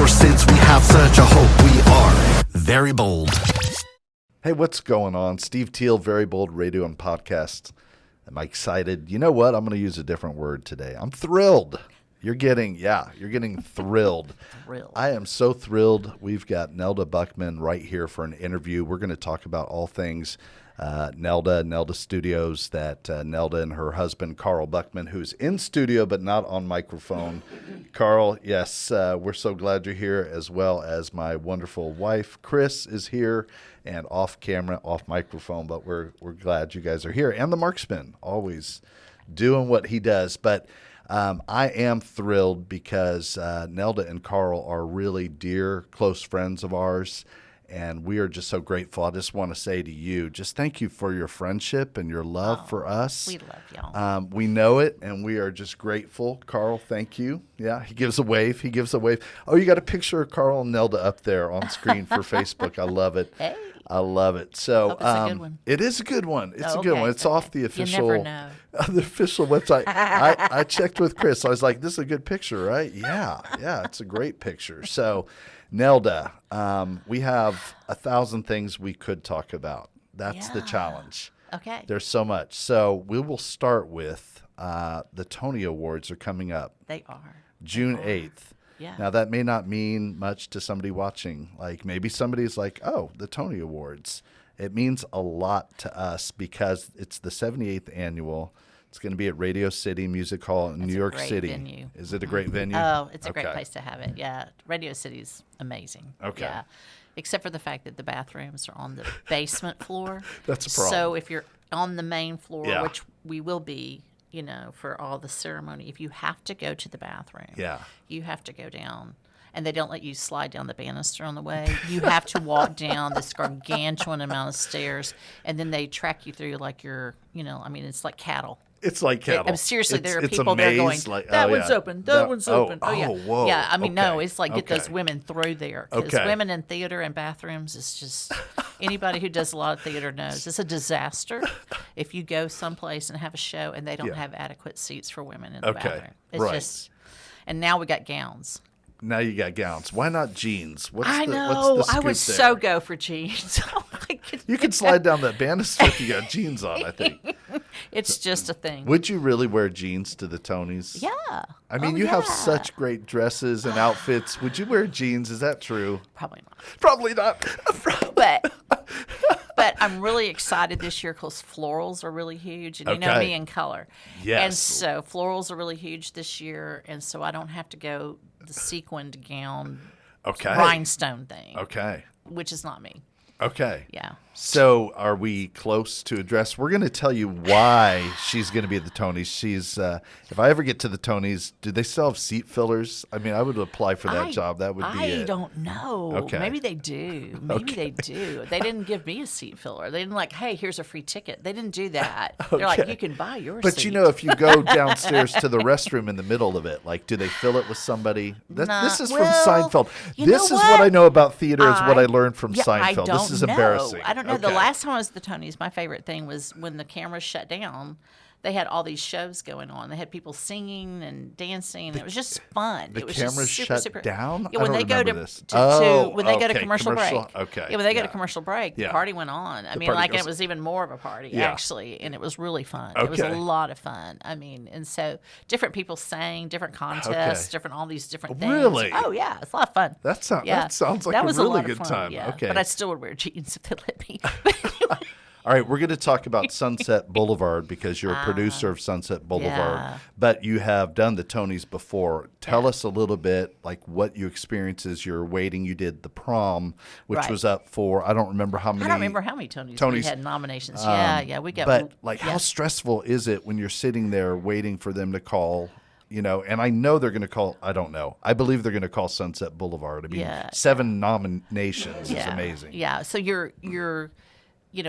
For since we have such a hope, we are very bold. Hey, what's going on? Steve Teal, Very Bold Radio and Podcast. Am I excited? You know what? I'm going to use a different word today. I'm thrilled. You're getting thrilled. Thrilled. I am so thrilled. We've got Nelda Buckman right here for an interview. We're going to talk about all things Nelda Studios, that Nelda and her husband, Carl Buckman, who's in studio but not on microphone. Carl, yes, we're so glad you're here, as well as my wonderful wife, Chris, is here and off camera, off microphone, but we're glad you guys are here. And the Marksman, always doing what he does. But I am thrilled because Nelda and Carl are really dear, close friends of ours, and we are just so grateful. I just want to say to you, just thank you for your friendship and your love for us. We love y'all. We know it, and we are just grateful. Carl, thank you. Yeah, he gives a wave. Oh, you got a picture of Carl and Nelda up there on screen for Facebook. I love it. Hey. I love it. So Hope it's a good one. It is a good one. It's a good okay, one. It's okay. off the official, You never know. the official website. I checked with Chris. I was like, "This is a good picture, right?" Yeah, it's a great picture. So, Nelda, we have 1,000 things we could talk about. That's the challenge. Okay. There's so much. So we will start with the Tony Awards are coming up. They are. June 8th. Yeah. Now, that may not mean much to somebody watching. Like, maybe somebody's like, oh, the Tony Awards. It means a lot to us because it's the 78th annual. It's going to be at Radio City Music Hall in New York City. Venue. Is it a great venue? Oh, it's a Okay. great place to have it. Yeah. Radio City's amazing. Okay. Yeah. Except for the fact that the bathrooms are on the basement floor. That's a problem. So if you're on the main floor, Yeah. which we will be, for all the ceremony, if you have to go to the bathroom, you have to go down. And they don't let you slide down the banister on the way. You have to walk down this gargantuan amount of stairs, and then they track you through like you're, it's like cattle. It's like cattle. Seriously, there are It's a people there going, maze, like, that oh, one's yeah. open, that one's open. Oh, yeah. whoa. Yeah, no, Okay. it's like get those Okay. women through there. Because Okay. women in theater and bathrooms is just, anybody who does a lot of theater knows. It's a disaster if you go someplace and have a show and they don't have adequate seats for women in the Okay. bathroom. It's Right. just, and now we got gowns. Now you got gowns. Why not jeans? I know. What's the I would scoop so there? go for jeans. You can slide down that banister if you got jeans on, I think. It's just a thing. Would you really wear jeans to the Tonys? Yeah. I mean, you have such great dresses and outfits. Would you wear jeans? Is that true? Probably not. Probably not. But I'm really excited this year because florals are really huge, and you know Okay. me in color. Yes. And so florals are really huge this year, and so I don't have to go the sequined gown, Okay. rhinestone thing, Okay. which is not me. Okay. Yeah. So are we close to a dress? We're going to tell you why she's going to be at the Tonys. She's, if I ever get to the Tonys, do they still have seat fillers? I mean, I would apply for that job. That would be I it. don't know. Okay. Maybe they do. Maybe they do. They didn't give me a seat filler. They didn't hey, here's a free ticket. They didn't do that. They're like, Okay. you can buy your But seat. if you go downstairs to the restroom in the middle of it, like, do they fill it with somebody? This is from Seinfeld. you This know is what I what? know about theater is what I learned from Seinfeld. I don't This is know. embarrassing. I don't know. The Okay. last time I was at the Tonys, my favorite thing was when the cameras shut down. They had all these shows going on. They had people singing and dancing. And it was just fun. The it was cameras just super, shut super. down? Yeah, I when don't they go remember to, this. when they go to okay, commercial break. Okay. Yeah, when they go to commercial break, Yeah. the party went on. I mean, party and goes- it was even more of a party Yeah. actually, and it was really fun. It was a Okay. lot of fun. I mean, and so different people sang, different contests, different all these different things. Really? Oh yeah, it's a lot of fun. That sounds like that a was really lot of good fun, time. Yeah. Okay. But I still would wear jeans if they let me. But anyway. All right, we're going to talk about Sunset Boulevard because you're a producer of Sunset Boulevard, yeah. but you have done the Tonys before. Tell us a little bit, like what you experienced as you're waiting. You did the prom, which Right. was up for, I don't remember how many. I don't remember how many Tonys we had nominations. Yeah, we got. But like, yeah. how stressful is it when you're sitting there waiting for them to call? And I know they're going to call. I don't know. I believe they're going to call Sunset Boulevard. I mean, Yeah. 7 nominations is amazing. Yeah, so you're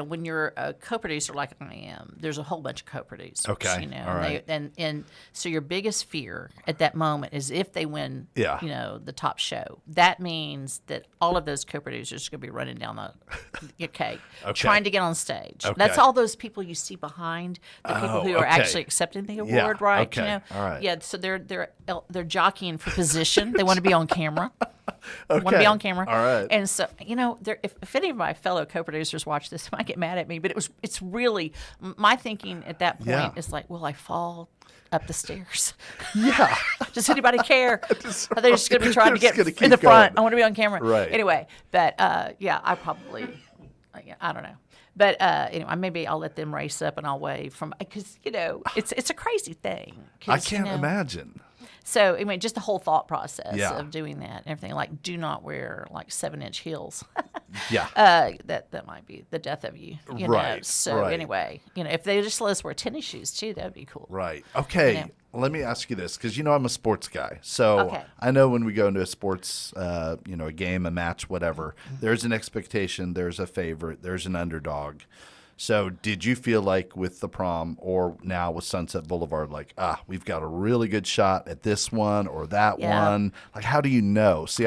when you're a co-producer like I am, there's a whole bunch of co-producers. Okay, all right. And so your biggest fear at that moment is if they win, Yeah. the top show. That means that all of those co-producers are going to be running down okay, trying to get on stage. Okay. That's all those people you see behind the people who are okay. actually accepting the award, Yeah, right? okay, all right. Yeah, so they're jockeying for position. They want to be on camera. Want to be on camera. All right. And so, if any of my fellow co-producers watch this, they might get mad at me, but it's really, my thinking at that point is like, will I fall up the stairs? Yeah. Does anybody care? Are they just going to be trying to get in the front? I want to be on camera. Right. Anyway, but I probably, I don't know. But anyway, maybe I'll let them race up and I'll wave from, because, it's a crazy thing. I can't imagine. So, anyway, just the whole thought process Yeah. of doing that and everything. Like, do not wear, 7-inch heels. Yeah. That might be the death of you. You Right, know? So, right. anyway, if they just let us wear tennis shoes, too, that would be cool. Right. Okay. Let me ask you this, because I'm a sports guy. So Okay. I know when we go into a sports, a game, a match, whatever, there's an expectation, there's a favorite, there's an underdog. So did you feel like with the prom or now with Sunset Boulevard, we've got a really good shot at this one or that one? Like, how do you know? See,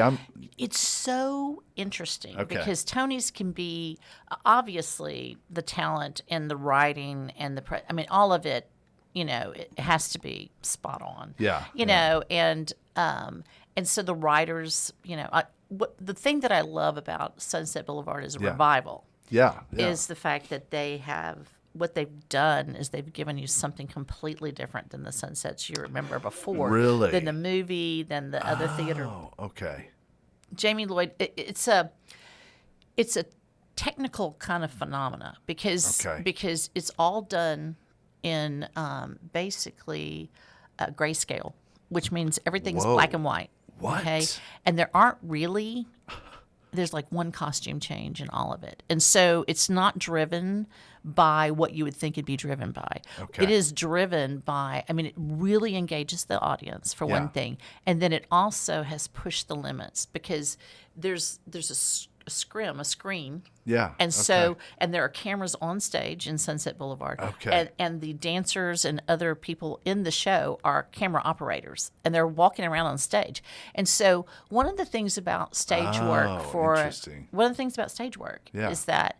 It's so interesting Okay. because Tony's can be obviously the talent and the writing and all of it. It has to be spot on. Yeah. And so the writers, the thing that I love about Sunset Boulevard is revival. Yeah. Is the fact that what they've done is they've given you something completely different than the Sunsets you remember before. Really? Than the movie, than the other theater. Oh, okay. Jamie Lloyd, it's a technical kind of phenomena because it's all done in basically grayscale, which means everything's black and white. What? Okay, and there aren't really. There's one costume change in all of it. And so it's not driven by what you would think it'd be driven by. Okay. It is driven by, it really engages the audience for one thing. And then it also has pushed the limits because there's a screen. Yeah. And so, and there are cameras on stage in Sunset Boulevard. Okay. And the dancers and other people in the show are camera operators, and they're walking around on stage. And so, one of the things about stage work is that,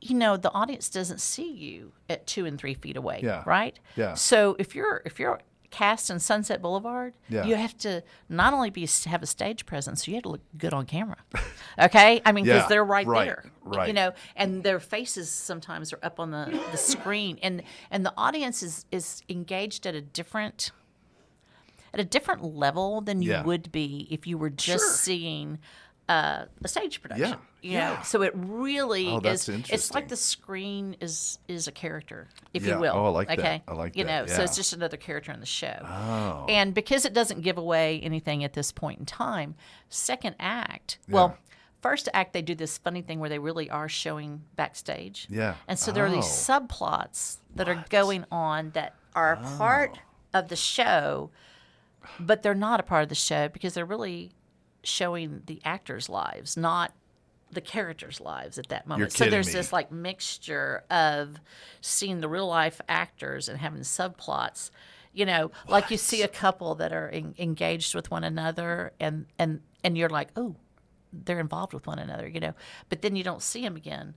the audience doesn't see you at 2 and 3 feet away, right? Yeah. So if you're cast in Sunset Boulevard, you have to not only have a stage presence, you have to look good on camera. Okay? Because they're right there. Right. And their faces sometimes are up on the screen. And the audience is engaged at a different level than you would be if you were just seeing a stage production. So it really that's is. It's like interesting. the screen is a character, if you will. Oh, I like that. Okay, I like that. So it's just another character in the show. Oh. And because it doesn't give away anything at this point in time, second act. Well, first act they do this funny thing where they really are showing backstage. Yeah. And so there are these subplots that are going on that are a part of the show, but they're not a part of the show because they're really showing the actors' lives, not the characters' lives at that moment. So there's this mixture of seeing the real life actors and having subplots. Like you see a couple that are engaged with one another, and you're like, oh, they're involved with one another, but then you don't see them again.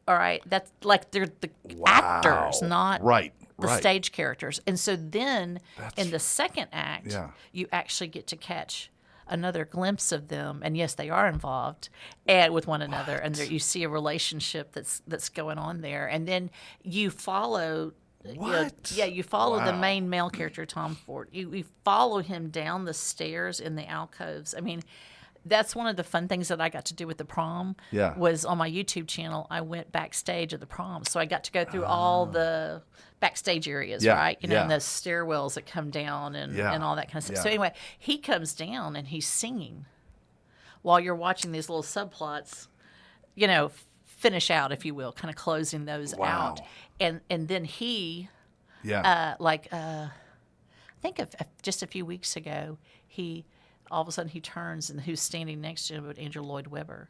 All right, that's like they're the actors, not the stage characters. And so then in the second act, you actually get to catch another glimpse of them, and yes, they are involved and with one another, and you see a relationship that's going on there, and then you follow. You follow the main male character, Tom Ford. You follow him down the stairs in the alcoves. That's one of the fun things that I got to do with the prom. Was on my YouTube channel. I went backstage at the prom, so I got to go through all the backstage areas, right? And the stairwells that come down and all that kind of stuff. So anyway, he comes down and he's singing while you're watching these little subplots, finish out, if you will, kind of closing those out. And then he, I think of just a few weeks ago, all of a sudden he turns and who's standing next to him but Andrew Lloyd Webber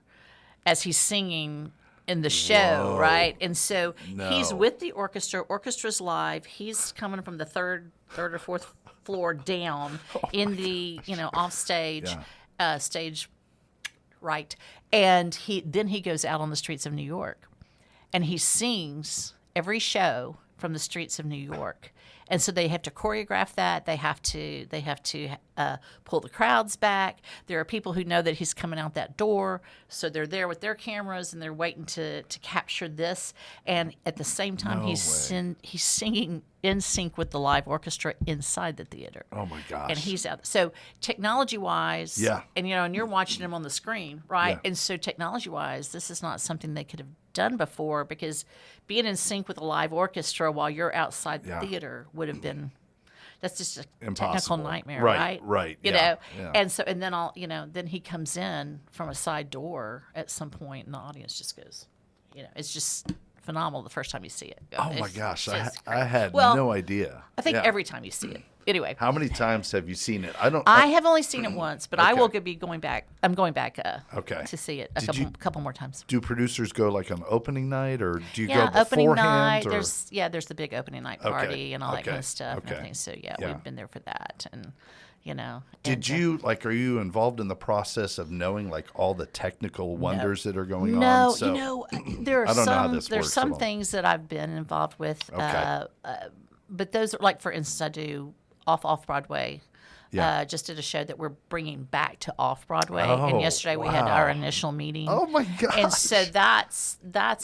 as he's singing in the show, right? And so he's with the orchestra. Orchestra's live. He's coming from the third or fourth floor down in the off stage, stage right. And he goes out on the streets of New York, and he sings every show from the streets of New York. And so they have to choreograph that. They have to pull the crowds back. There are people who know that he's coming out that door, so they're there with their cameras and they're waiting to capture this. And at the same time, he's singing in sync with the live orchestra inside the theater. Oh my gosh! And he's out. So technology-wise, and and you're watching him on the screen, right? And so technology-wise, this is not something they could have done before, because being in sync with a live orchestra while you're outside the theater would have been. That's just a technical nightmare, right? Right. You know, and so, and then then he comes in from a side door at some point, and the audience just goes, it's just phenomenal the first time you see it. Oh my gosh, I had no idea. I think every time you see it. Anyway, how many times have you seen it? I have only seen it once, but I will be going back. I'm going back to see it a couple more times. Do producers go like on opening night, or do you go beforehand? Opening night. There's the big opening night party and all that kind of stuff and everything. So we've been there for that, and Did you are you involved in the process of knowing like all the technical wonders that are going on? No, there are there's some things that I've been involved with. But those are, like, for instance, I do off Broadway. Just did a show that we're bringing back to off Broadway, and yesterday we had our initial meeting. Oh my gosh! And so that's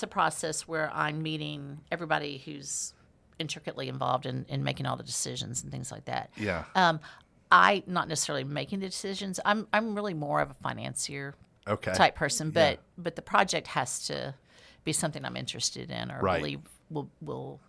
a process where I'm meeting everybody who's intricately involved in making all the decisions and things like that. Yeah. I not necessarily making the decisions. I'm really more of a financier type person, but the project has to be something I'm interested in or believe will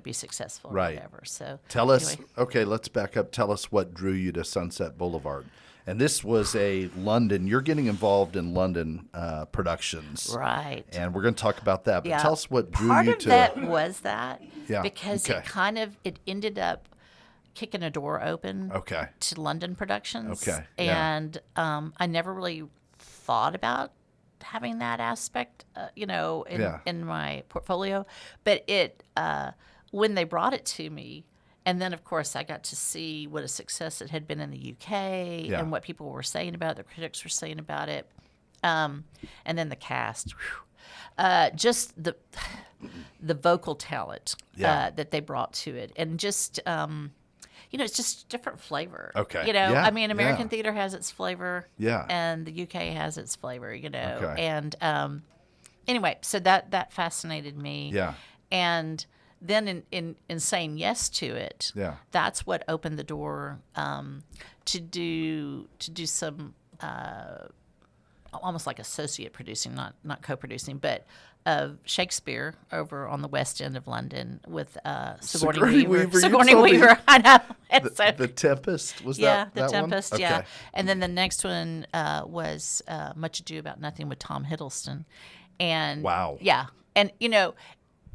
be successful or whatever. So tell us, let's back up. Tell us what drew you to Sunset Boulevard. And this was London. You're getting involved in London productions. Right. And we're going to talk about that. But tell us what drew you to. Part of that was that. Yeah. Because it ended up kicking a door open to London productions. Okay. And I never really thought about having that aspect, in my portfolio. But when they brought it to me, and then, of course, I got to see what a success it had been in the UK and what people were saying about it, the critics were saying about it. And then the cast, just the vocal talent that they brought to it. And just, it's just different flavor. Okay. I mean, American theater has its flavor. Yeah. And the UK has its flavor, Okay. And anyway, so that fascinated me. Yeah. And then in saying yes to it, that's what opened the door to do some almost like associate producing, not co-producing, but of Shakespeare over on the West End of London with Sigourney Weaver. Sigourney Weaver, I know. The Tempest, was that The Tempest, one? yeah. And then the next one was Much Ado About Nothing with Tom Hiddleston. And wow. Yeah. And,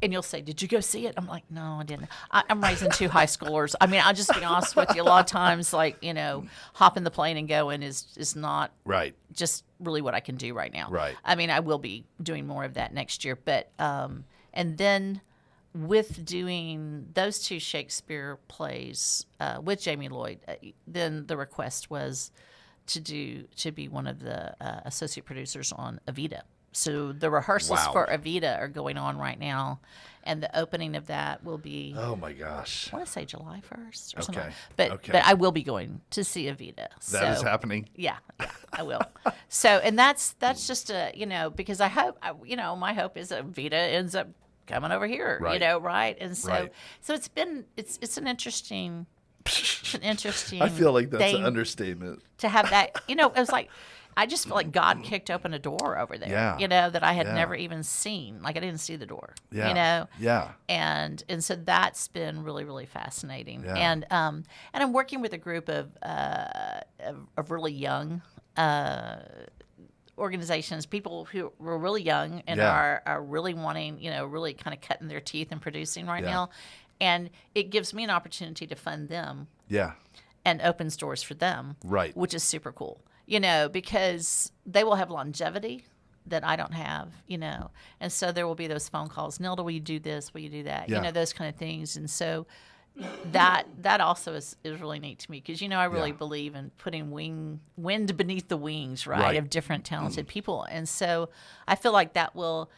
and you'll say, did you go see it? I'm like, no, I didn't. I'm raising two high schoolers. I mean, I'll just be honest with you. A lot of times, hopping the plane and going is not just really what I can do right now. Right. I mean, I will be doing more of that next year. But and then with doing those two Shakespeare plays with Jamie Lloyd, then the request was to be one of the associate producers on Evita. So the rehearsals for Evita are going on right now, and the opening of that will be. Oh my gosh! I want to say July 1st or something. But I will be going to see Evita. That is happening. Yeah, I will. So, and that's just because I hope my hope is that Evita ends up coming over here. Right? And so it's an interesting. I feel like that's an understatement to have that. It was like. I just feel like God kicked open a door over there, that I had never even seen. Like I didn't see the door, Yeah. And so that's been really, really fascinating. Yeah. And I'm working with a group of really young organizations, people who were really young and are really wanting, really kind of cutting their teeth and producing right now. And it gives me an opportunity to fund them. Yeah. And opens doors for them. Right. Which is super cool. Because they will have longevity that I don't have, and so there will be those phone calls. Nelda, will you do this? Will you do that? Those kind of things. And so that also is really neat to me because, I really believe in putting wind beneath the wings, right, of different talented people. And so I feel like that will,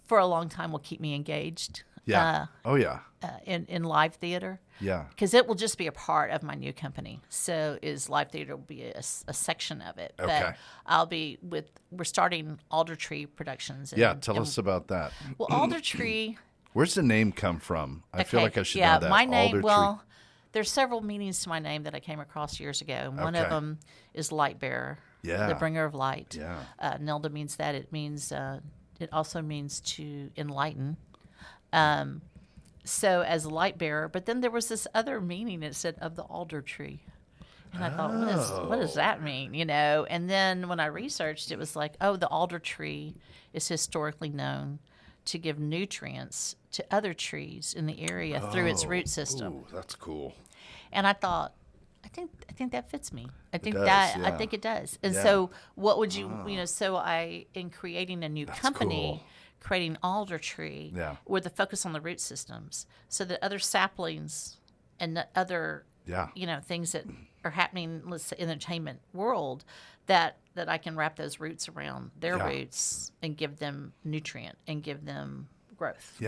for a long time, will keep me engaged Yeah. In live theater. Yeah. Because it will just be a part of my new company. So live theater will be a section of it. Okay. But we're starting Alder Tree Productions. Tell us about that. Well, Alder Tree. Where's the name come from? I feel like I should know that. My name, Alder well, Tree. there's several meanings to my name that I came across years ago. And one of them is light bearer. Yeah. The bringer of light. Yeah. Nelda means that. It means, it also means to enlighten. So as a light bearer, but then there was this other meaning. It said of the alder tree, and I thought, what does that mean? And then when I researched, it was like, the alder tree is historically known to give nutrients to other trees in the area through its root system. Ooh, that's cool. And I thought, I think that fits me. I think it does. And Yeah. so what would you, so in creating a new company. Cool. Creating alder tree with the focus on the root systems so that other saplings and the other things that are happening, let's say in the entertainment world, that I can wrap those roots around their roots and give them nutrient and give them growth.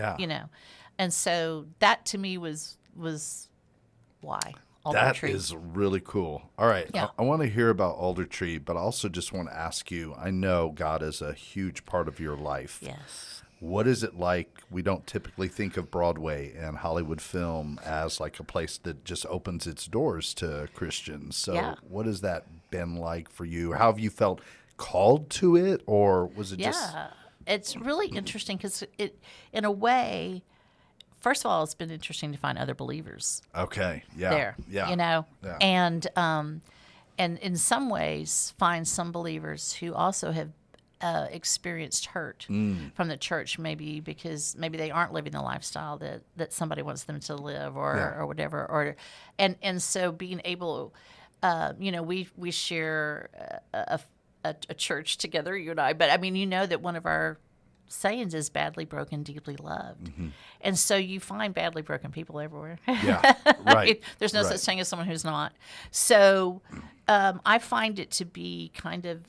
And so that to me was why alder tree. That is really cool. All right. I want to hear about alder tree, but I also just want to ask you, I know God is a huge part of your life. Yes. What is it like? We don't typically think of Broadway and Hollywood film as like a place that just opens its doors to Christians. So what has that been like for you? How have you felt called to it, or was it just... Yeah, it's really interesting because it, in a way, first of all, it's been interesting to find other believers. Okay. Yeah. There. Yeah. Yeah. And in some ways find some believers who also have experienced hurt from the church, maybe because maybe they aren't living the lifestyle that somebody wants them to live or whatever. And so being able, we share a church together, you and I, but I mean, that one of our sayings is badly broken, deeply loved. Mm-hmm. And so you find badly broken people everywhere. Yeah, right. There's no such thing as someone who's not. So I find it to be kind of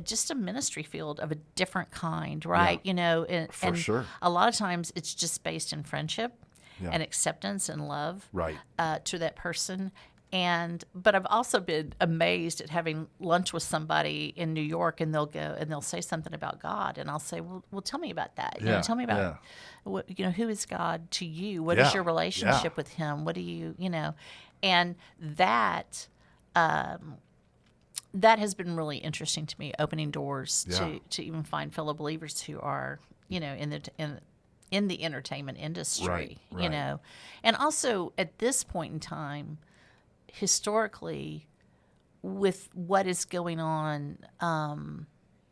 just a ministry field of a different kind, right? For and sure. A lot of times it's just based in friendship and acceptance and love to that person. But I've also been amazed at having lunch with somebody in New York, and they'll go and they'll say something about God, and I'll say, well, tell me about that. Tell me about what, who is God to you? What is your relationship with Him? What do you, and that has been really interesting to me, opening doors to even find fellow believers who are, in the entertainment industry, and also at this point in time. Historically, with what is going on,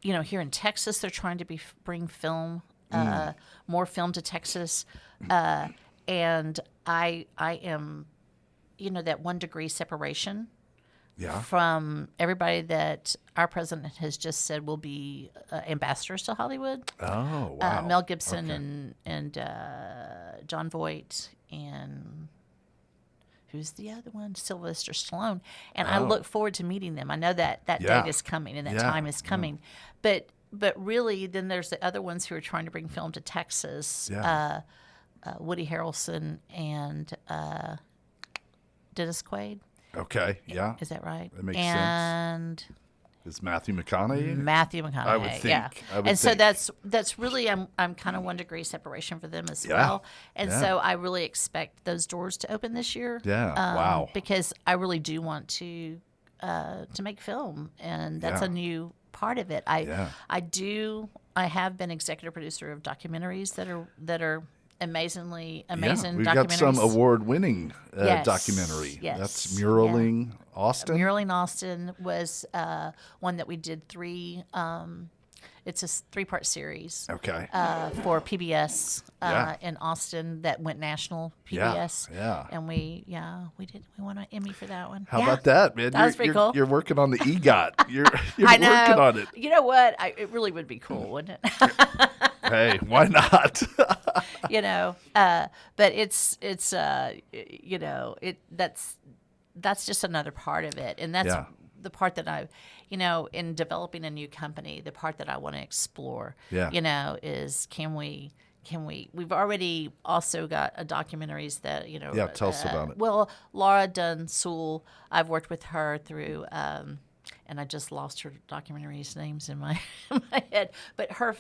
here in Texas, they're trying to bring film, more film to Texas, and I am, that 1 degree separation from everybody that our president has just said will be ambassadors to Hollywood. Oh, wow! Mel Gibson and John Voight and. Who's the other one? Sylvester Stallone. And I look forward to meeting them. I know that date is coming and that time is coming. But really, then there's the other ones who are trying to bring film to Texas. Woody Harrelson and Dennis Quaid. Okay, yeah. Is that right? That makes sense. And is Matthew McConaughey? Matthew McConaughey. I would think. So that's really I'm kind of 1 degree separation for them as well. And so I really expect those doors to open this year. Yeah. Wow. Because I really do want to make film, and that's a new part of it. I have been executive producer of documentaries that are amazing documentaries. We've got some award-winning documentary. Yes. That's Muraling Austin. Muraling Austin was one that we did 3. It's a 3-part series. Okay. For PBS in Austin that went national. PBS. Yeah. And we won an Emmy for that one. How about that, man? That was pretty cool. You're working on the EGOT. You're I know. working on it. You know what? It really would be cool, wouldn't it? Hey, why not? But it's that's just another part of it, and that's the part that I, in developing a new company, the part that I want to explore, is can we we've already also got documentaries that, Yeah, tell us about it. Well, Laura Dunn Sewell, I've worked with her through, and I just lost her documentaries names in my in my head. But her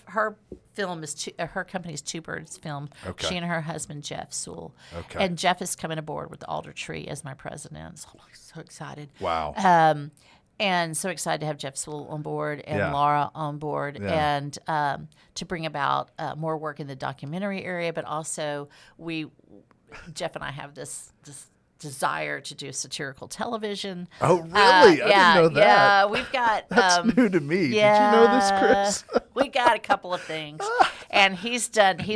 film is her company's Two Birds Film. Okay. She and her husband Jeff Sewell. Okay. And Jeff is coming aboard with the Alder Tree as my president. So I'm so excited. Wow. And so excited to have Jeff Sewell on board and Yeah. Laura on board, Yeah. and to bring about more work in the documentary area. But also, Jeff and I have this desire to do satirical television. Oh, really? I didn't know that. Yeah, we've got. That's new to me. Yeah, Did you know this, Chris? We got a couple of things, and he's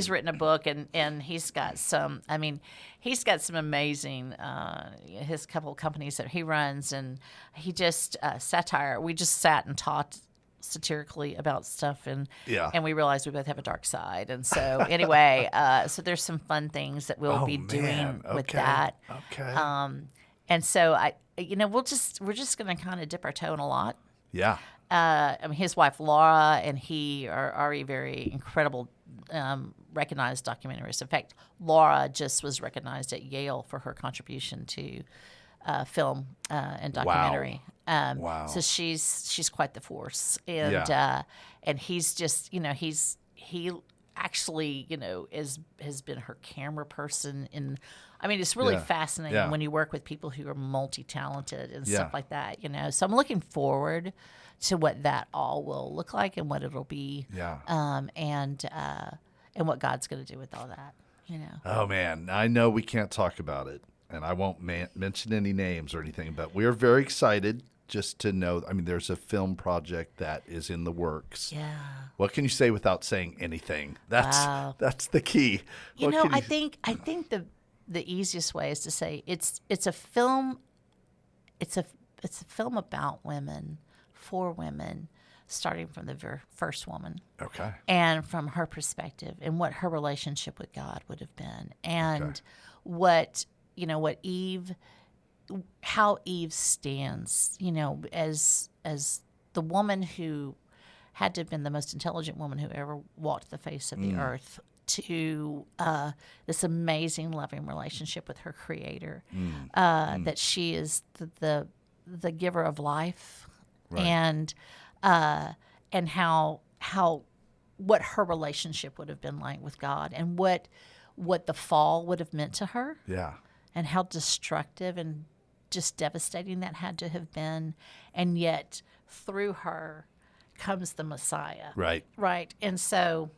written a book, and he's got some. I mean, he's got some amazing his couple of companies that he runs, and he just satire. We just sat and talked satirically about stuff, and we realized we both have a dark side, and so anyway, so there's some fun things that we'll be doing with that. Okay. And so we're just going to kind of dip our toe in a lot. Yeah. I mean, his wife Laura and he are already very incredible, recognized documentarists. In fact, Laura just was recognized at Yale for her contribution to film and documentary. Wow. So she's quite the force, and and he's just he actually has been her camera person in. I mean, it's really fascinating when you work with people who are multi-talented and stuff like that. So I'm looking forward to what that all will look like and what it'll be. Yeah. And what God's going to do with all that. Oh man, I know we can't talk about it, and I won't mention any names or anything, but we're very excited just to know. I mean, there's a film project that is in the works. Yeah. What can you say without saying anything? That's the key. I think the easiest way is to say it's a film. It's a film about women, for women, starting from the very first woman. Okay. And from her perspective and what her relationship with God would have been, and what Eve, how Eve stands, as the woman who had to have been the most intelligent woman who ever walked the face of the earth, to this amazing loving relationship with her Creator, that she is the giver of life, and how what her relationship would have been like with God, and what the fall would have meant to her, and how destructive and just devastating that had to have been, and yet through her comes the Messiah, right, and so.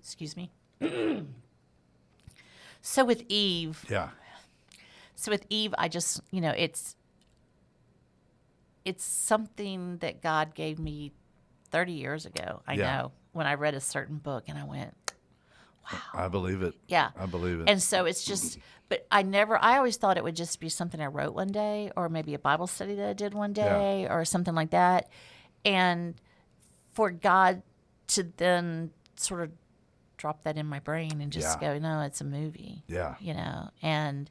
Excuse me. So with Eve, I just, it's something that God gave me 30 years ago. I know, when I read a certain book and I went, wow. I believe it. Yeah. I believe it. And so it's just, but I always thought it would just be something I wrote one day, or maybe a Bible study that I did one day, or something like that. And for God to then sort of drop that in my brain and just go, no, it's a movie. And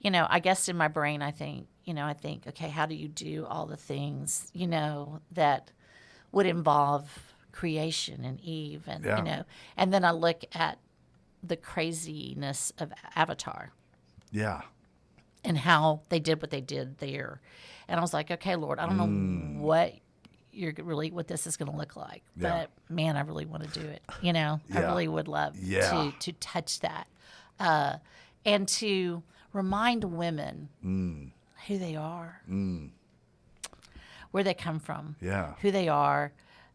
I guess in my brain I think, okay, how do you do all the things, that would involve creation and Eve, and and then I look at the craziness of Avatar. And how they did what they did there. And I was like, okay, Lord, I don't know what this is going to look like, but man, I really want to do it. I really would love to touch that, and to remind women who they are, where they come from, who they are,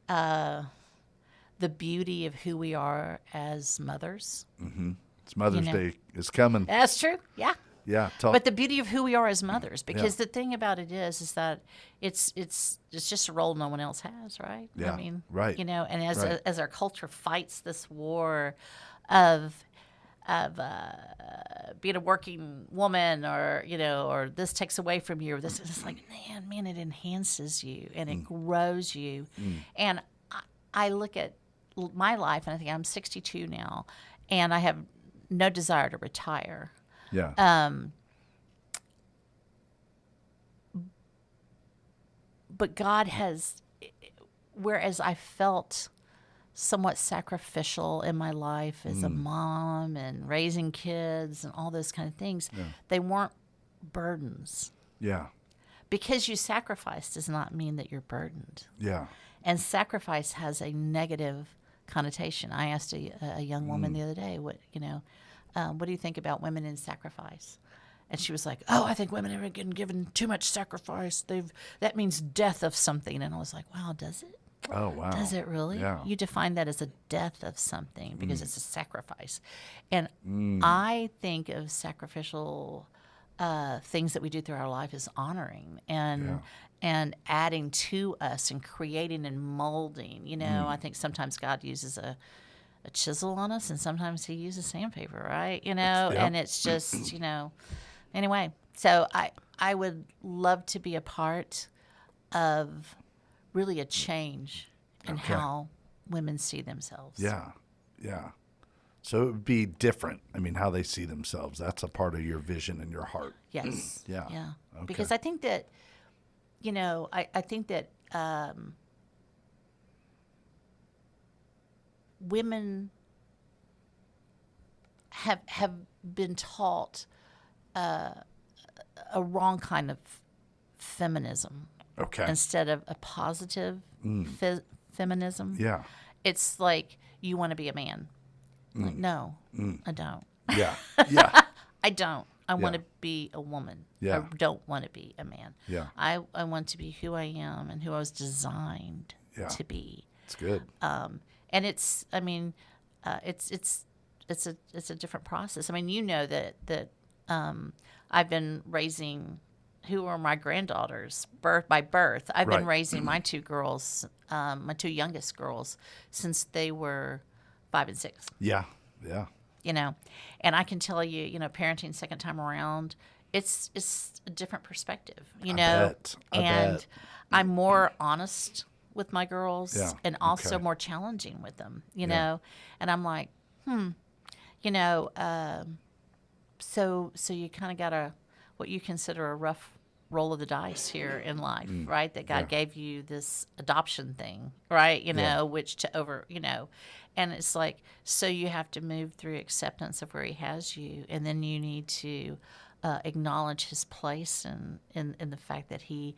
the beauty of who we are as mothers. It's Mother's Day is coming. That's true. Yeah. Yeah, but the beauty of who we are as mothers, because the thing about it is that it's just a role no one else has, right? Yeah, I mean, right. And as our culture fights this war of being a working woman, or this takes away from you, or this, it's like, man, it enhances you and it grows you. And I look at my life and I think I'm 62 now, and I have no desire to retire. But God has, whereas I felt somewhat sacrificial in my life as a mom and raising kids and all those kind of things, they weren't burdens. Yeah. Because you sacrifice does not mean that you're burdened. Yeah. And sacrifice has a negative connotation. I asked a young woman the other day, what do you think about women in sacrifice? And she was like, "Oh, I think women are getting given too much sacrifice. That means death of something." And I was like, "Wow, does it? Oh, wow. Does it really? Yeah. You define that as a death of something because it's a sacrifice." And I think of sacrificial things that we do through our life as honoring and adding to us and creating and molding. I think sometimes God uses a chisel on us, and sometimes He uses sandpaper, right? And it's just Anyway, so I would love to be a part of really a change in how women see themselves. Yeah, yeah. So it would be different. I mean, how they see themselves. That's a part of your vision and your heart. Yes. Yeah. Yeah. Okay. Because I think that, I think that women have been taught a wrong kind of feminism. Okay. Instead of a positive feminism. Yeah. It's like, you want to be a man. Like, no, I don't. Yeah. Yeah. I don't. I want to be a woman. Yeah. I don't want to be a man. Yeah. I want to be who I am and who I was designed to be. It's good. And it's a different process. I mean, that I've been raising who are my granddaughters by birth. I've been raising my two girls, my two youngest girls, since they were 5 and 6. Yeah. Yeah. And I can tell you, parenting second time around, it's a different perspective, I bet. I'm more honest with my girls and also Okay. more challenging with them, and I'm like, so you kind of got what you consider a rough roll of the dice here in life, right? That God gave you this adoption thing, right? Which and it's like, so you have to move through acceptance of where He has you, and then you need to acknowledge His place in the fact that He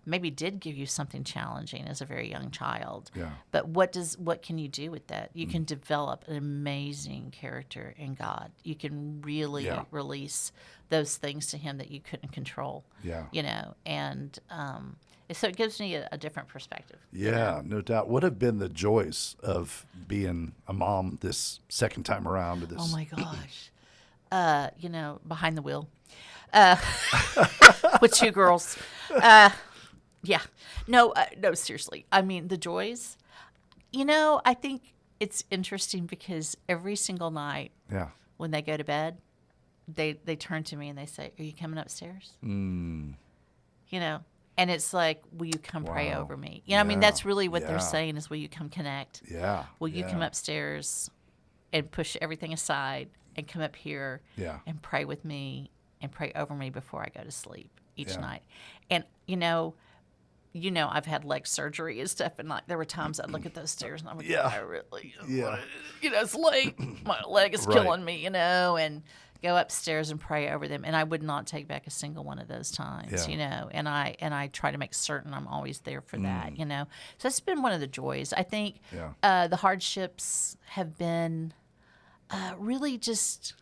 maybe did give you something challenging as a very young child. Yeah. But what can you do with that? You can develop an amazing character in God. You can really release those things to Him that you couldn't control. Yeah. And so it gives me a different perspective. Yeah, no doubt. What have been the joys of being a mom this second time around? Oh my gosh. Behind the wheel. With two girls. Yeah. No, seriously. I mean, the joys. I think it's interesting because every single night when they go to bed, they turn to me and they say, "Are you coming upstairs?" And it's like, "Will you come pray over me?" I mean, that's really what they're saying is, "Will you come connect?" Yeah. Will you come upstairs and push everything aside and come up here and pray with me and pray over me before I go to sleep each night? And I've had leg surgery and stuff, and like there were times I'd look at those stairs and I'm like, I really, it's late. My leg is killing me, and go upstairs and pray over them. And I would not take back a single one of those times, and I try to make certain I'm always there for that, So it's been one of the joys. I think the hardships have been really just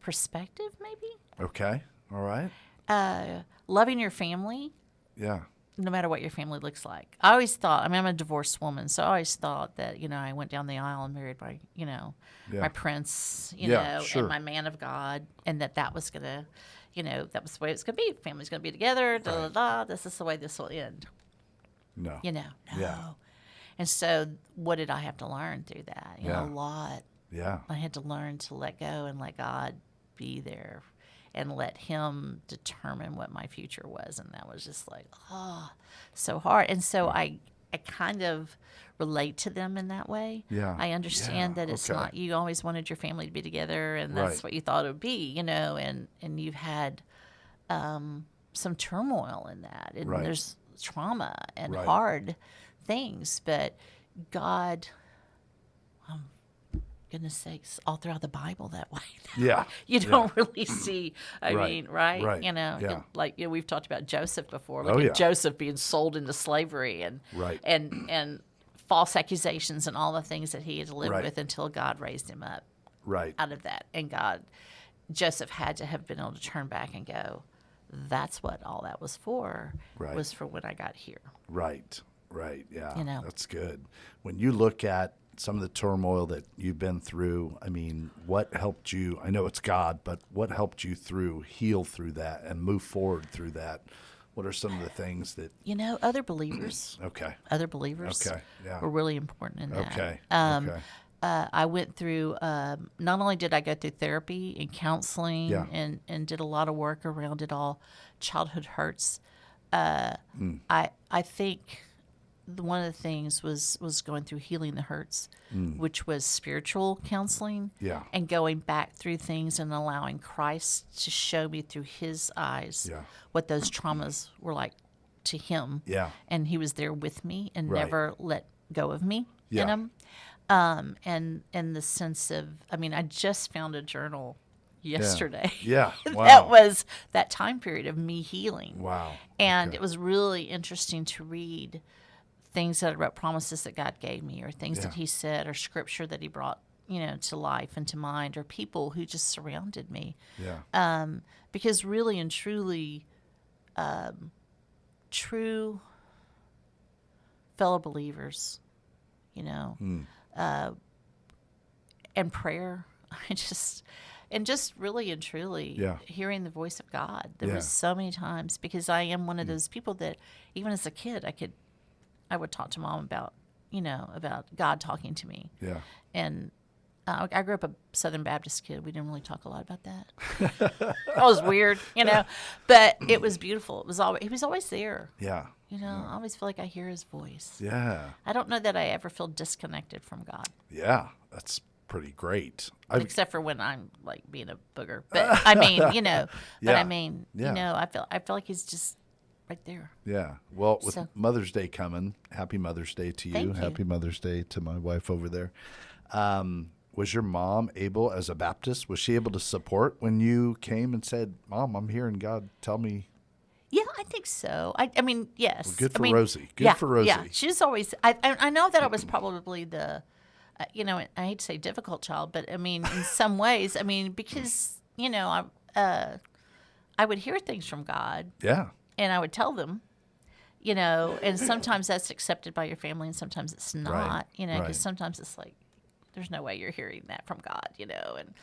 perspective, maybe. Okay. All right. Loving your family. Yeah. No matter what your family looks like. I always thought, I'm a divorced woman, so I always thought that, I went down the aisle and married my, my prince, and my man of God, and that was going to, that was the way it's going to be. Family's going to be together, this is the way this will end. No. No. Yeah. And so what did I have to learn through that? A lot. Yeah. I had to learn to let go and let God be there and let Him determine what my future was. And that was just like, so hard. And so I kind of relate to them in that way. Yeah. I understand that it's not, you always wanted your family to be together and that's what you thought it would be, and you've had some turmoil in that. And there's trauma and hard things. But God goodness sakes, all throughout the Bible that way. Yeah. You don't really see, I Right. mean, right? Right. You know, Yeah. like, you know, we've talked about Joseph before. Oh, Look yeah. at Joseph being sold into slavery and Right. and false accusations and all the things that he had to live Right. with until God raised him up Right. out of that. And Joseph had to have been able to turn back and go, that's what all that was for, Right. was for when I got here. Right. Right. Yeah. You know. That's good. When you look at some of the turmoil that you've been through, I mean, what helped you? I know it's God, but what helped you heal through that and move forward through that? What are some of the things that? You know, other believers. Okay. Other believers Okay. Yeah. were really important in that. Okay. Okay. I went through, not only did I go through therapy and counseling Yeah. and did a lot of work around it all, childhood hurts. I think one of the things was going through healing the hurts, which was spiritual counseling. Yeah. And going back through things and allowing Christ to show me through his eyes Yeah. what those traumas were like to him. Yeah. And he was there with me and Right. never let go of me Yeah. in them. And the sense of, I mean, I just found a journal yesterday. Yeah. Wow. That was that time period of me healing. Wow. And Okay. it was really interesting to read things that about promises that God gave me, or things that Yeah. he said, or scripture that he brought, you know, to life and to mind, or people who just surrounded me. Yeah. Because really and truly, true fellow believers, you know, and prayer, just really and truly Yeah. hearing the voice of God. There Yeah. was so many times, because I am one of those people that even as a kid, I would talk to Mom about, you know, about God talking to me. Yeah. And I grew up a Southern Baptist kid. We didn't really talk a lot about that. That was weird, you know, but it was beautiful. He was always there. Yeah. You know, I always feel like I hear his voice. Yeah. I don't know that I ever feel disconnected from God, Yeah. That's pretty great. except for when I'm like being a booger. But I mean, you know, but Yeah. I mean, Yeah. you know, I feel like he's just right there. Yeah. Well, with So- Mother's Day coming, happy Mother's Day to you. Thank you. Happy Mother's Day to my wife over there. Was your mom able, as a Baptist, was she able to support when you came and said, "Mom, I'm hearing God tell me"? Yeah, I think so. I mean, yes. Good for I mean, Rosie. Good yeah, for Rosie. Yeah, she's always. I know that I was probably the, you know, I hate to say difficult child, but I mean, in some ways, I mean, because you know, I would hear things from God, Yeah. and I would tell them, you know, and sometimes that's accepted by your family, and sometimes it's not, you know, right. because sometimes it's like, there's no way you're hearing that from God, you know, and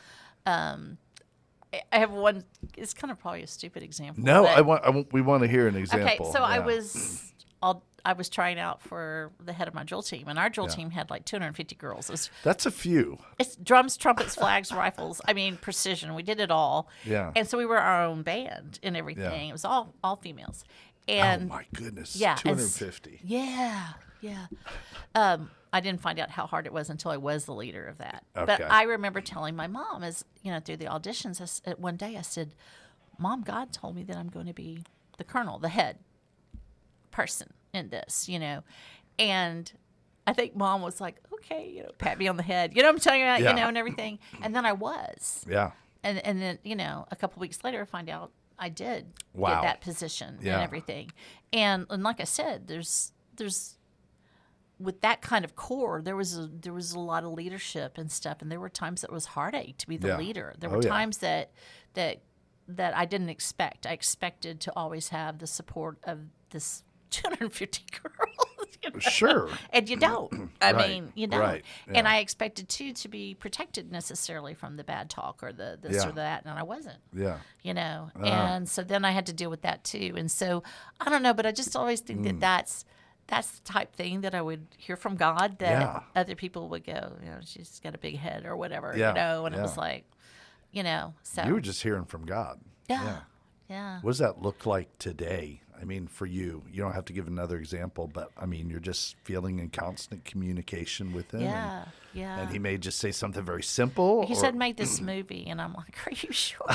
I have one. It's kind of probably a stupid example. No, but- we want to hear an example. Okay, so Yeah. I was trying out for the head of my drill team, and our drill Yeah. team had like 250 girls. That's a few. It's drums, trumpets, flags, rifles. I mean, precision. We did it all. Yeah. And so we were our own band and everything. It was all females. And oh my goodness. yeah, 250. yeah. I didn't find out how hard it was until I was the leader of that. Okay. But I remember telling my mom, as you know, through the auditions, one day I said, "Mom, God told me that I'm going to be the colonel, the head person in this, you know." And I think Mom was like, "Okay, you know, pat me on the head, you know what I'm telling you about, Yeah. you know, and everything." And then I was, Yeah. and then you know, a couple weeks later, I find out I did Wow. get that position Yeah. and everything. And like I said, there's with that kind of core, there was a lot of leadership and stuff, and there were times that it was heartache to be the Yeah. leader. There Oh, were yeah. times that I didn't expect. I expected to always have the support of this 250 girls. You know? Sure. And you don't. I Right, mean, you don't. right, And yeah. I expected too to be protected necessarily from the bad talk or the this Yeah. or that, and I wasn't. Yeah. You know, Uh-huh. and so then I had to deal with that too. And so I don't know, but I just always think Mm. that's the type thing that I would hear from God that Yeah. other people would go, you know, she's got a big head or whatever, Yeah, you know, and it yeah. was like, you know, so You were just hearing from God. yeah. What does that look like today? I mean, for you, you don't have to give another example, but I mean, you're just feeling in constant communication with him. Yeah, yeah. And he may just say something very simple. He or- said, "Make this movie," and I'm like, "Are you sure?"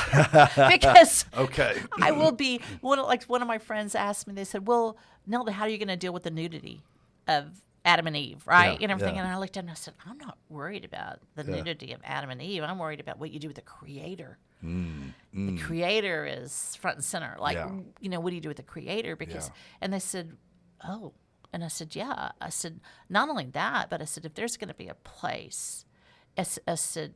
Because Okay. I will be one of my friends asked me. They said, "Well, Nelda, how are you going to deal with the nudity of Adam and Eve, right? Yeah, And everything. yeah. And I looked at him and I said, I'm not worried about the nudity of Adam and Eve. I'm worried about what you do with the Creator. The Creator is front and center. Like, what do you do with the Creator? Because, and they said, oh, and I said, yeah. I said, not only that, but I said, if there's going to be a place, I said,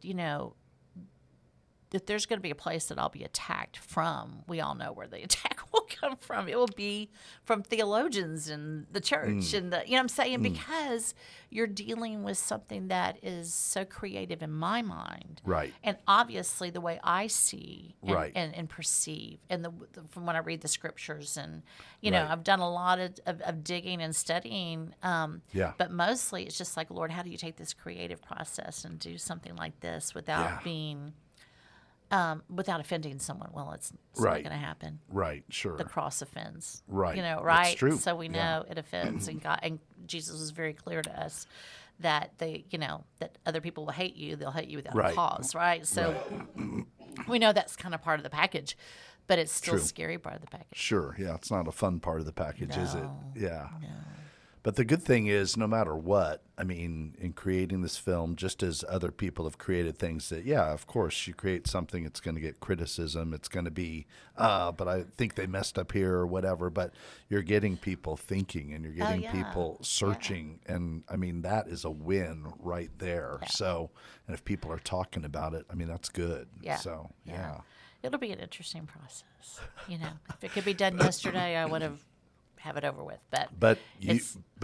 if there's going to be a place that I'll be attacked from, we all know where the attack will come from. It will be from theologians and the church and the, I'm saying, because you're dealing with something that is so creative in my mind. Right. And obviously the way I see and, Right. and perceive and from when I read the scriptures and, I've done a lot of digging and studying. But mostly it's just like, Lord, how do you take this creative process and do something like this without being... without offending someone. Well, it's not going to happen. Right, sure. The cross offends. Right. Right? That's true. So we know it offends. And God and Jesus was very clear to us that that other people will hate you. They'll hate you without a cause, right? So we know that's kind of part of the package, but it's still a scary part of the package. Sure. Yeah, it's not a fun part of the package, is it? Yeah. No. But the good thing is, no matter what, I mean, in creating this film, just as other people have created things that, of course, you create something, it's going to get criticism. It's going to be, but I think they messed up here or whatever. But you're getting people thinking and you're getting people searching. And, I mean, that is a win right there. Yeah. So, and if people are talking about it, I mean, that's good. Yeah. So, yeah. It'll be an interesting process. If it could be done yesterday, I would have it over with. But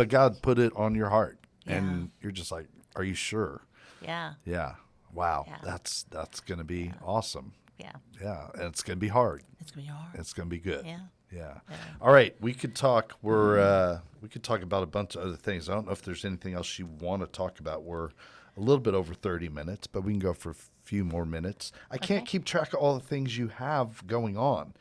God put it on your heart, and you're just like, are you sure? Yeah. Yeah. Wow. Yeah. That's going to be awesome. Yeah. Yeah, and it's going to be hard. It's going to be hard. It's going to be good. Yeah. Yeah. All right, we could talk. We could talk about a bunch of other things. I don't know if there's anything else you want to talk about. We're a little bit over 30 minutes, but we can go for a few more minutes. I can't keep track of all the things you have going on.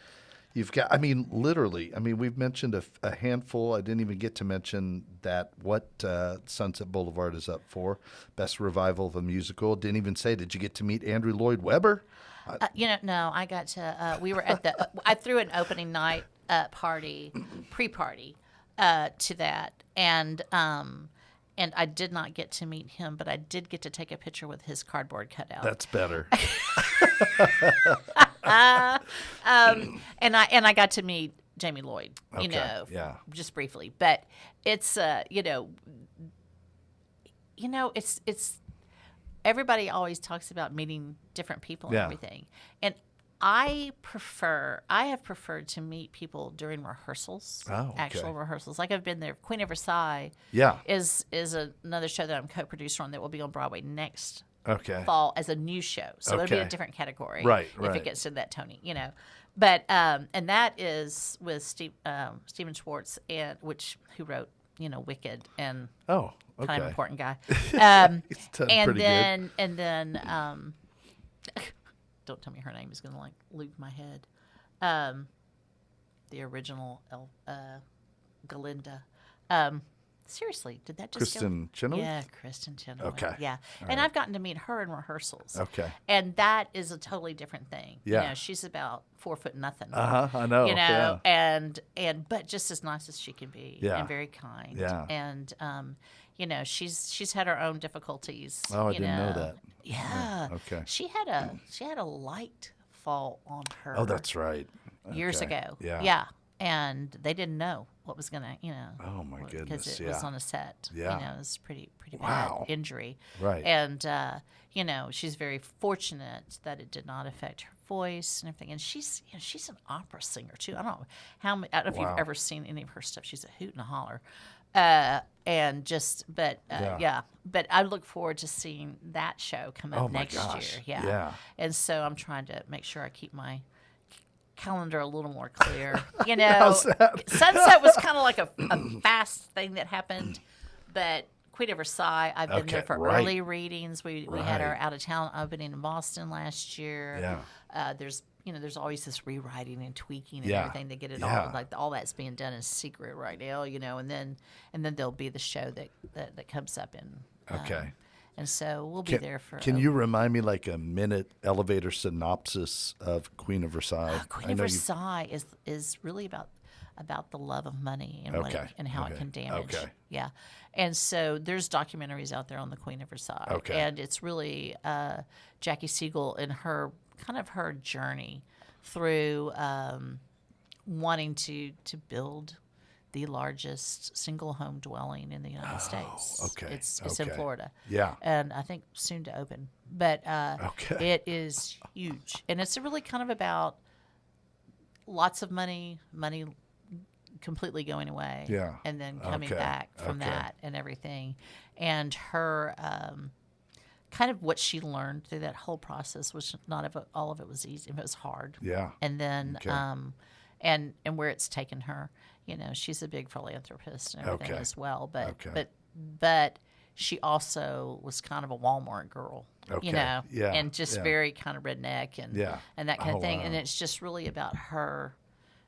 You've got, literally, we've mentioned a handful. I didn't even get to mention that what Sunset Boulevard is up for. Best revival of a musical. Didn't even say, did you get to meet Andrew Lloyd Webber? No, I got to, we were at I threw an opening night party, pre-party to that. And I did not get to meet him, but I did get to take a picture with his cardboard cutout. That's better. And I got to meet Jamie Lloyd, just briefly. But it's it's everybody always talks about meeting different people and everything. And I have preferred to meet people during rehearsals, actual rehearsals. Like I've been there. Queen of Versailles is another show that I'm co-producer on that will be on Broadway next fall as a new show. So it'll be a different category if it gets to that Tony, But and that is with Stephen Schwartz, who wrote Wicked and kind of an important guy. He's done pretty good. And then don't tell me her name is going to leave my head. The original Galinda. Seriously, did that just Kristen Chenoweth? Yeah, Kristen Chenoweth. Okay. Yeah. All and I've gotten to meet her in rehearsals. Okay. And that is a totally different thing. Yeah. She's about 4 foot nothing. I know. And but just as nice as she can be. Yeah. And very kind. Yeah. And she's had her own difficulties. Oh, I didn't know that. Yeah. Okay. She had a light fall on her. Oh, that's right. Years ago. Yeah. Yeah. And they didn't know what was going to, Oh, my goodness. Because it was on a set. Yeah. It was pretty bad injury. Right. And, she's very fortunate that it did not affect her voice and everything. And she's an opera singer, too. I don't know if you've ever seen any of her stuff. She's a hoot and a holler. But I look forward to seeing that show come up next year. Yeah. And so I'm trying to make sure I keep my calendar a little more clear. How's that? Sunset was kind of like a fast thing that happened, but Queen of Versailles, I've been there for early readings. We had our out of town opening in Boston last year. Yeah. There's always this rewriting and tweaking and everything to get it all that's being done in secret right now. And then there'll be the show that comes up in. And so we'll be there for. Can you remind me like a minute elevator synopsis of Queen of Versailles? Queen of Versailles is really about about the love of money and Okay. and how it can damage. Okay. Yeah. And so there's documentaries out there on the Queen of Versailles. Okay. And it's really Jackie Siegel and her journey through wanting to build the largest single home dwelling in the United States. Okay. It's in Florida. Yeah. And I think soon to open. But it is huge. And it's really kind of about lots of money completely going away. Yeah. And then coming back from that and everything. And her kind of what she learned through that whole process was all of it was easy. It was hard. Yeah. And then and where it's taken her. You know, she's a big philanthropist and everything as well. But she also was kind of a Walmart girl. You know, and just very kind of redneck and that kind of thing. Wow. And it's just really about her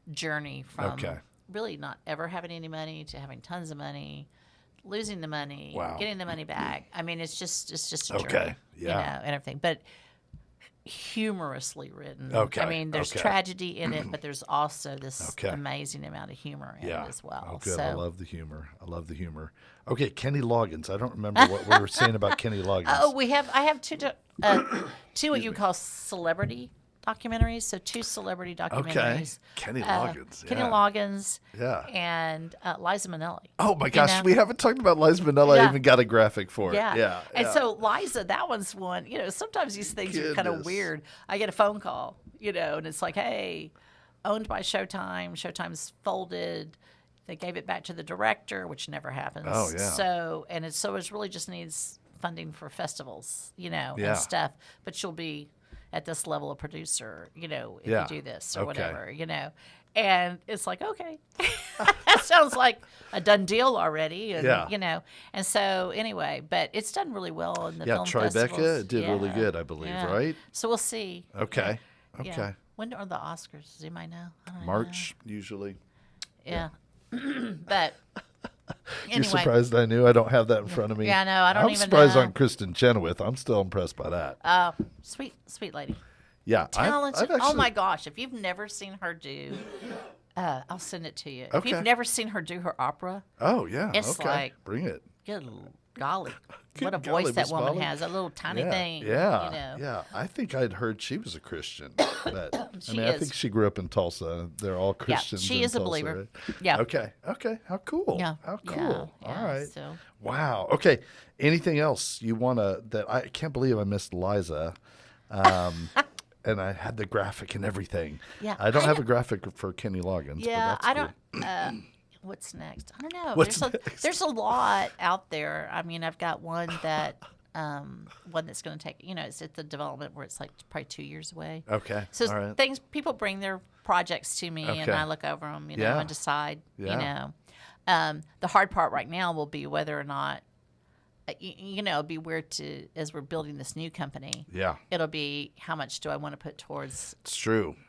journey from really not ever having any money to having tons of money, losing the money, getting the money back. I mean, it's just a journey, you know, and everything. But humorously written. I mean, there's tragedy in it, but there's also this amazing amount of humor in it as well. Oh, good. So, I love the humor. Okay, Kenny Loggins. I don't remember what we were saying about Kenny Loggins. Oh, I have two what you call celebrity documentaries. So 2 celebrity documentaries. Okay. Kenny Loggins. Kenny Loggins. Yeah. And Liza Minnelli. Oh my gosh, we haven't talked about Liza Minnelli. I even got a graphic for it. Yeah. And so Liza, that one's one, you know, sometimes these things are kind of weird. I get a phone call, you know, and it's like, hey, owned by Showtime. Showtime's folded. They gave it back to the director, which never happens. Oh, yeah. So it really just needs funding for festivals, you know, and stuff. But you'll be at this level of producer, you know, if you do this or whatever, you know. And it's like, okay, that sounds like a done deal already, and you know. And so anyway, but it's done really well in the film festivals. Tribeca did really good, I believe, right? So we'll see. Okay. Yeah. When are the Oscars? Does anybody know? I don't March usually. Yeah. But anyway. You're surprised I knew? I don't have that in front of me. Yeah, no, I don't even know. I'm surprised on Kristen Chenoweth. I'm still impressed by that. Sweet lady. Yeah. Talented. Oh, my gosh. If you've never seen her do, I'll send it to you. If you've never seen her do her opera. Oh, yeah. It's like. Bring it. Good golly. What a voice that woman has. That little tiny thing. Yeah. You know. Yeah. I think I'd heard she was a Christian. But I think she grew up in Tulsa. They're all Christians. Yeah, she is a Tulsa, believer. Right? Yeah. Okay. How cool. Yeah. How cool. Yeah. All right. So. Wow. Okay. Anything else you want to, that I can't believe I missed Liza. And I had the graphic and everything. Yeah. I don't have a graphic for Kenny Loggins. Yeah. But that's don't. What's next? I don't know. There's a lot out there. I mean, I've got one that's going to take, you know, it's at the development where it's like probably 2 years away. Okay. So people bring their projects to me and I look over them, you know, and decide, you know. The hard part right now will be whether or not, you know, it'll be weird as we're building this new company. Yeah. It'll be how much do I want to put towards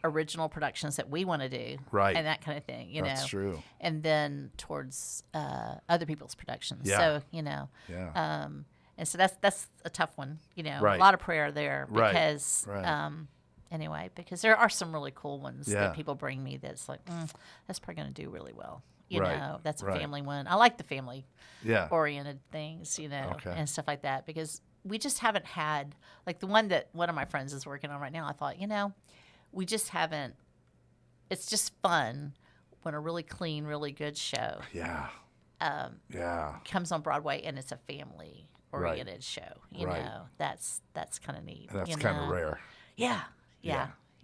original productions that we want to do. Right. And that kind of thing, you know. That's true. And then towards other people's productions. Yeah. So, you know. Yeah. And so that's a tough one, you know. Right. A lot of prayer there because anyway, because there are some really cool ones that people bring me that's like, that's probably going to do really well. You know, that's a family one. I like the family oriented things, you know, and stuff like that because we just haven't had, like the one that one of my friends is working on right now, I thought, you know, we just haven't, it's just fun when a really clean, really good show comes on Broadway and it's a family oriented show, you know, that's kind of neat. And that's kind of rare. Yeah.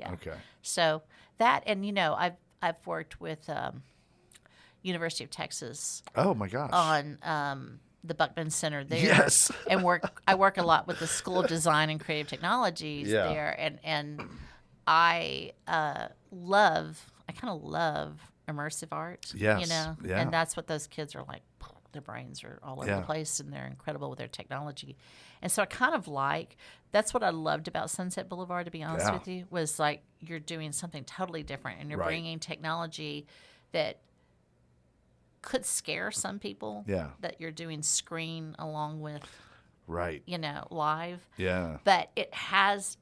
Okay. So that, and you know, I've worked with, University of Texas. Oh my gosh! On the Buckman Center there. Yes. And I work a lot with the School of Design and Creative Technologies there, and I kind of love immersive art. Yes. You know, and that's what those kids are like. Their brains are all over the place, and they're incredible with their technology. And so I kind of that's what I loved about Sunset Boulevard. To be honest with you, was like you're doing something totally different, and you're bringing technology that could scare some people that you're doing screen along with Right. Live. Yeah. But it has,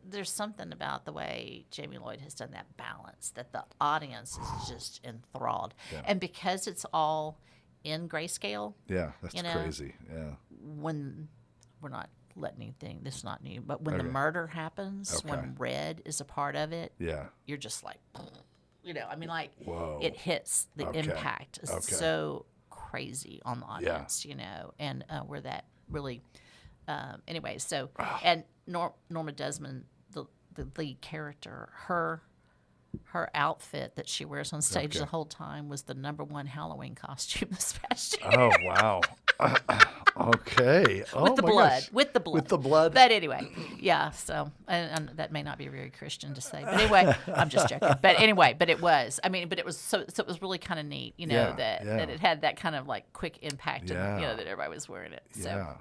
there's something about the way Jamie Lloyd has done that balance that the audience is just enthralled. Yeah. And because it's all in grayscale. Yeah, that's crazy. Yeah. When we're not letting anything, this is not new, but when the murder happens, when red is a part of it, you're just like, whoa. it hits the impact. It's so crazy on the audience, and where that really, anyway, so, and Norma Desmond, the lead character, her outfit that she wears on stage the whole time was the #1 Halloween costume this past year. Oh, wow. Okay. With the blood. Gosh. With the blood. With the blood. But anyway, so, and that may not be very Christian to say. But anyway, I'm just joking. But anyway, but it was. I mean, but it was so it was really kind of neat, that it had that kind of like quick impact, and, that everybody was wearing it. So. Yeah.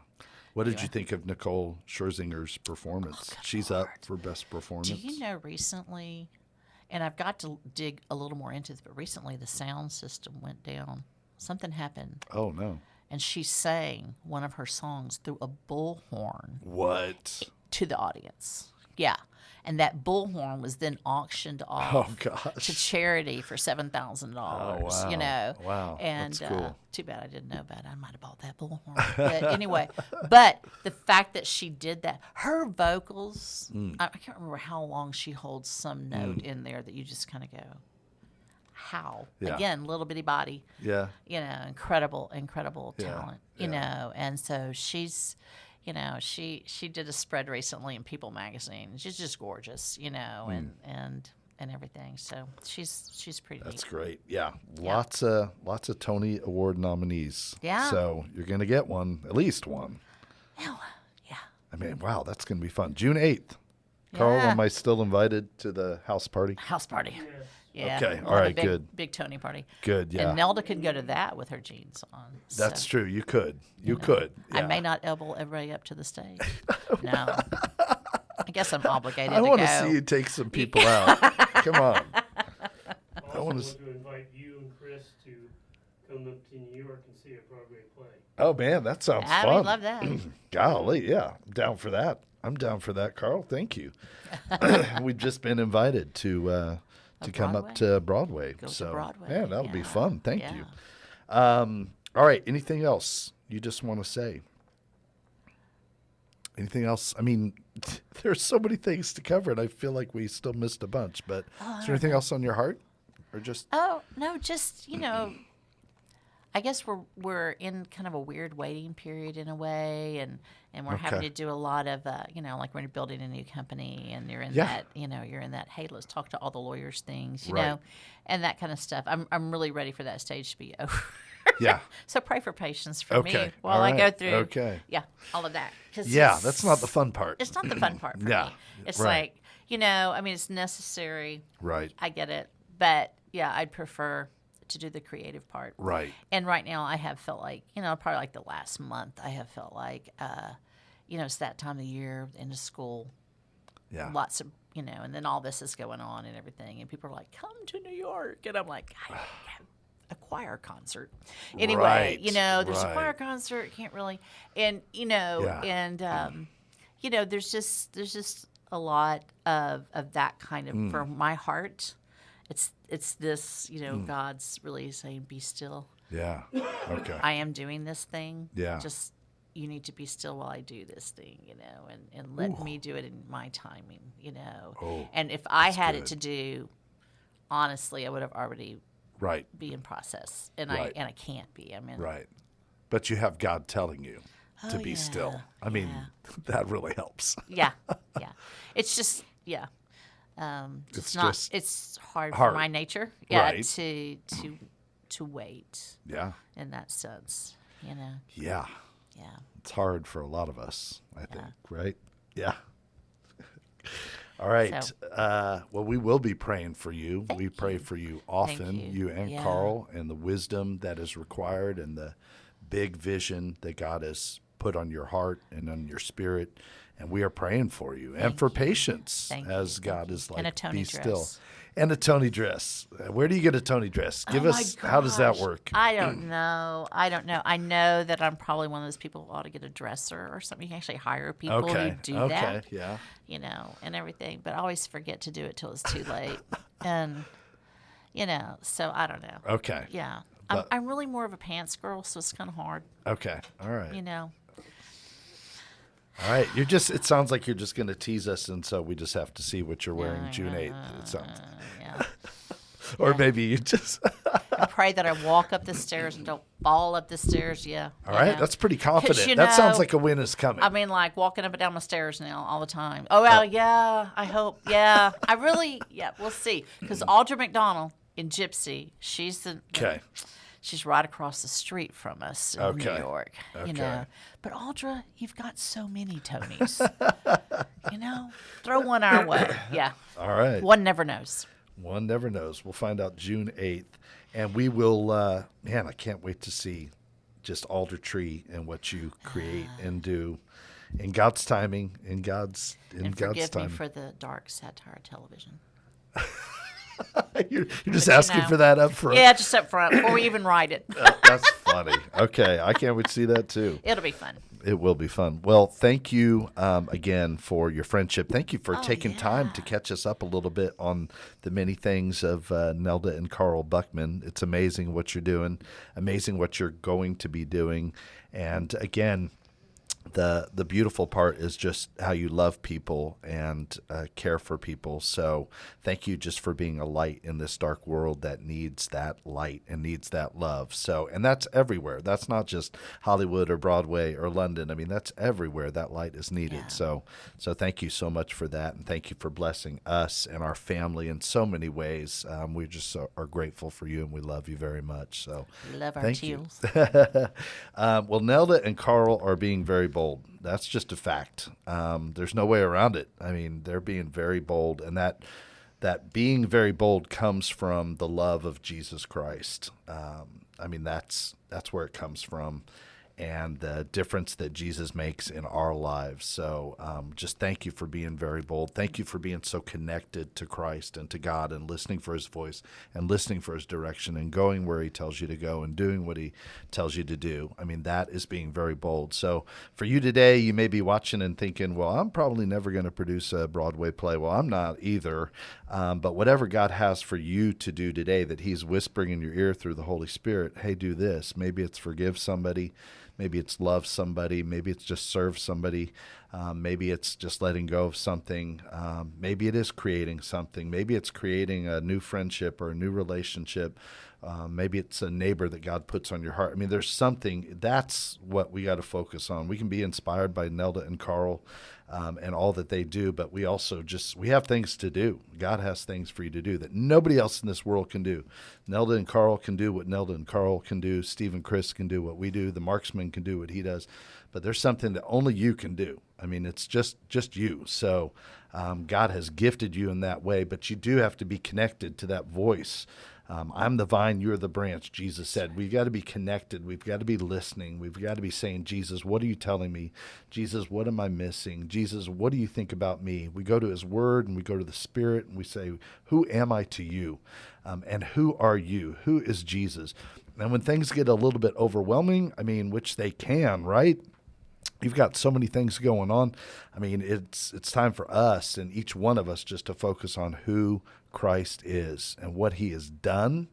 What did you think of Nicole Scherzinger's performance? She's up for Best Performance. Do you know recently, and I've got to dig a little more into this, but recently the sound system went down. Something happened. Oh, no. And she sang one of her songs through a bullhorn. What? To the audience. Yeah. And that bullhorn was then auctioned off to charity for $7,000. Oh, wow. Wow. And that's cool. Too bad I didn't know about it. I might have bought that bullhorn. But anyway, but the fact that she did that, her vocals, I can't remember how long she holds some note in there that you just kind of go, how? Yeah. Again, little bitty body. Yeah. Incredible talent. And so she's, she did a spread recently in People magazine. She's just gorgeous, and everything. So she's pretty neat. That's great. Yeah. Lots of Tony Award nominees. Yeah. So you're going to get one, at least one. Oh, yeah. I mean, wow, that's going to be fun. June 8th. Carl, am I still invited to the house party? House party. Yeah. Okay. All right. Good. Big Tony party. Good. Yeah. And Nelda could go to that with her jeans on. That's true. You could. You could. Yeah. I may not elbow everybody up to the stage. No. I guess I'm obligated I to go. want to see you take some people out. Come on. I want to invite you and Chris to come up to New York and see a Broadway play. Oh, man. That sounds fun. I would love that. Golly. Yeah. I'm down for that. Carl. Thank you. We've just been invited to come up to Broadway. Go to Broadway. Yeah, that'll be fun. Thank you. All right. Anything else you just want to say? Anything else? I mean, there's so many things to cover, and I feel like we still missed a bunch. But is there anything else on your heart, or just? Oh no, just I guess we're in kind of a weird waiting period in a way, and we're having to do a lot of like when you're building a new company and you're in that you're in that, hey, let's talk to all the lawyers things, you know, and that kind of stuff. I'm really ready for that stage to be over. Yeah. So pray for patience for me while I go through all of that. That's not the fun part. It's not the fun part for me. It's like, I mean, it's necessary. Right. I get it. But I'd prefer to do the creative part. Right. And right now I have felt like, probably like the last month, I have felt like, it's that time of year, end of school. Yeah. Lots of, and then all this is going on and everything. And people are like, come to New York. And I'm like, I have a choir concert. Anyway, there's a choir concert. Can't really. And, there's just a lot of that kind of, for my heart. It's this, God's really saying, be still. Yeah. Okay. I am doing this thing. Yeah. Just, you need to be still while I do this thing, and let me do it in my timing, Oh, and if I had it to do, honestly, I would have already be in process, and I can't be. I mean, but you have God telling you to be still. I mean, that really helps. Yeah. It's just it's hard for my nature. To wait. Yeah. In that sense, Yeah. Yeah. It's hard for a lot of us, I think, right? Yeah. All right. So, well, we will be praying for you. We pray for you often, you and Carl, and the wisdom that is required and the big vision that God has put on your heart and on your spirit. And we are praying for you and for patience as God is like, and a Tony be dress. still. And a Tony dress. Where do you get a Tony dress? Give us, how does that work? I don't know. I know that I'm probably one of those people who ought to get a dresser or something. You can actually hire people who do that. Yeah. You know, and everything. But I always forget to do it till it's too late. And, you know, so I don't know. Okay. Yeah. But, I'm really more of a pants girl, so it's kind of hard. Okay. All right. You know. All right. It sounds like you're just going to tease us, and so we just have to see what you're wearing June 8th. It sounds. Yeah. Or maybe you just. I pray that I walk up the stairs and don't fall up the stairs. Yeah. All right. That's pretty confident. You that sounds know, like a win is coming. I mean, like walking up and down my stairs now all the time. Oh, well, yeah. I hope. Yeah. We'll see. Because Audra McDonald in Gypsy, she's she's right across the street from us in New York. You know. But Audra, you've got so many Tonys. You know, throw one our way. Yeah. All right. One never knows. One never knows. We'll find out June 8th. And we will, man, I can't wait to see just Alder Tree and what you create and do in God's timing, in God's forgive time. me for the dark satire television. You're just asking for that up front. Yeah, just up front before we even write it. That's funny. Okay, I can't wait to see that too. It'll be fun. It will be fun. Well, thank you again for your friendship. Thank you for taking time to catch us up a little bit on the many things of Nelda and Carl Buckman. It's amazing what you're doing, amazing what you're going to be doing. And again, the beautiful part is just how you love people and care for people. So thank you just for being a light in this dark world that needs that light and needs that love. So, and that's everywhere. That's not just Hollywood or Broadway or London. I mean, that's everywhere that light is needed. Yeah. So thank you so much for that. And thank you for blessing us and our family in so many ways. We just are grateful for you and we love you very much. So love our teals. Well, Nelda and Carl are being very bold. That's just a fact. There's no way around it. I mean, they're being very bold, and that being very bold comes from the love of Jesus Christ. I mean, that's where it comes from, and the difference that Jesus makes in our lives. So just thank you for being very bold. Thank you for being so connected to Christ and to God and listening for his voice and listening for his direction and going where he tells you to go and doing what he tells you to do. I mean, that is being very bold. So for you today, you may be watching and thinking, well, I'm probably never going to produce a Broadway play. Well, I'm not either. But whatever God has for you to do today that he's whispering in your ear through the Holy Spirit, hey, do this. Maybe it's forgive somebody. Maybe it's love somebody. Maybe it's just serve somebody. Maybe it's just letting go of something. Maybe it is creating something. Maybe it's creating a new friendship or a new relationship. Maybe it's a neighbor that God puts on your heart. I mean, there's something. That's what we got to focus on. We can be inspired by Nelda and Carl and all that they do, but we also we have things to do. God has things for you to do that nobody else in this world can do. Nelda and Carl can do what Nelda and Carl can do. Steve and Chris can do what we do. The Marksman can do what he does. But there's something that only you can do. I mean, it's just you. So God has gifted you in that way, but you do have to be connected to that voice. I'm the vine, you're the branch, Jesus said. We've got to be connected. We've got to be listening. We've got to be saying, Jesus, what are you telling me? Jesus, what am I missing? Jesus, what do you think about me? We go to his word and we go to the Spirit and we say, who am I to you? And who are you? Who is Jesus? And when things get a little bit overwhelming, I mean, which they can, right? You've got so many things going on. I mean, it's time for us and each one of us just to focus on who Christ is and what he has done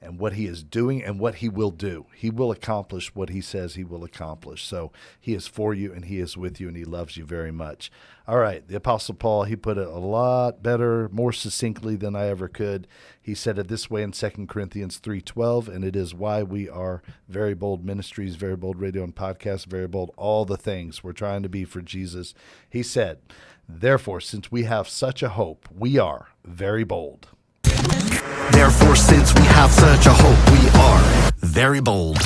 and what he is doing and what he will do. He will accomplish what he says he will accomplish. So he is for you and he is with you and he loves you very much. All right, the Apostle Paul, he put it a lot better, more succinctly than I ever could. He said it this way in 2 Corinthians 3:12, and it is why we are Very Bold Ministries, Very Bold Radio and Podcast, Very Bold, all the things we're trying to be for Jesus. He said, therefore, since we have such a hope, we are very bold. Therefore, since we have such a hope, we are very bold.